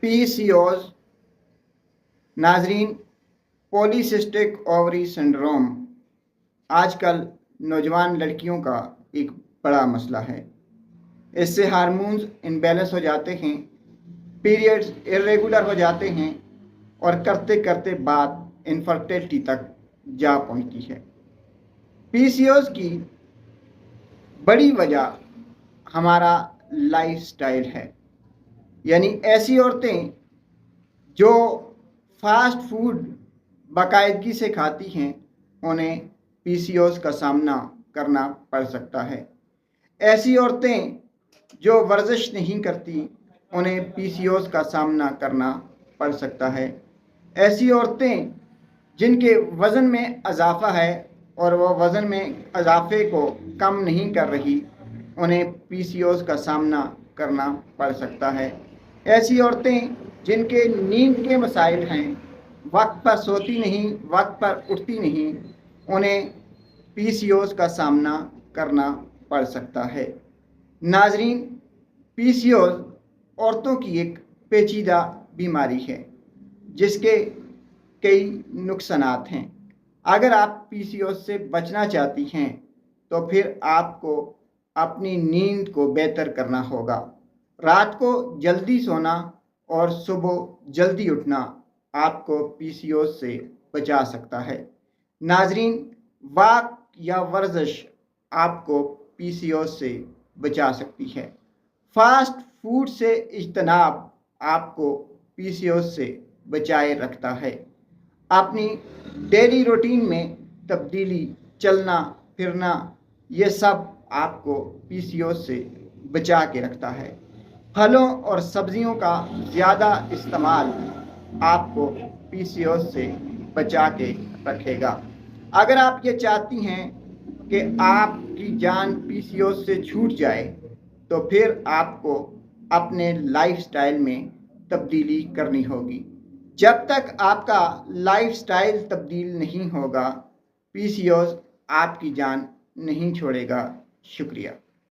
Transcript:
PCOS नाजरीन, polycystic ovary syndrome आजकल नौजवान लड़कियों का एक बड़ा मसला है। इससे हार्मोन्स इम्बैलेंस हो जाते हैं, पीरियड्स इरेगुलर हो जाते हैं और करते करते बात इनफर्टिलिटी तक जा पहुंचती है। PCOS की बड़ी वजह हमारा लाइफस्टाइल है, यानी ऐसी औरतें जो फास्ट फूड बाकायदगी से खाती हैं उन्हें PCOS का सामना करना पड़ सकता है। ऐसी औरतें जो वर्जिश नहीं करती उन्हें PCOS का सामना करना पड़ सकता है। ऐसी औरतें जिनके वज़न में इजाफा है और वो वज़न में इजाफे को कम नहीं कर रही उन्हें PCOS का सामना करना पड़ सकता है। ऐसी औरतें जिनके नींद के मसाइल हैं, वक्त पर सोती नहीं, वक्त पर उठती नहीं, उन्हें PCOS का सामना करना पड़ सकता है। नाजरीन, PCOS औरतों की एक पेचीदा बीमारी है जिसके कई नुकसानात हैं। अगर आप PCOS से बचना चाहती हैं तो फिर आपको अपनी नींद को बेहतर करना होगा। रात को जल्दी सोना और सुबह जल्दी उठना आपको PCOS से बचा सकता है। नाजरीन, वॉक या वर्जिश आपको PCOS से बचा सकती है। फास्ट फूड से इज्तनाब आपको PCOS से बचाए रखता है। अपनी डेली रूटीन में तब्दीली, चलना फिरना, ये सब आपको PCOS से बचा के रखता है। फलों और सब्जियों का ज़्यादा इस्तेमाल आपको PCOS से बचा के रखेगा। अगर आप ये चाहती हैं कि आपकी जान PCOS से छूट जाए तो फिर आपको अपने लाइफस्टाइल में तब्दीली करनी होगी। जब तक आपका लाइफस्टाइल तब्दील नहीं होगा, PCOS आपकी जान नहीं छोड़ेगा। शुक्रिया।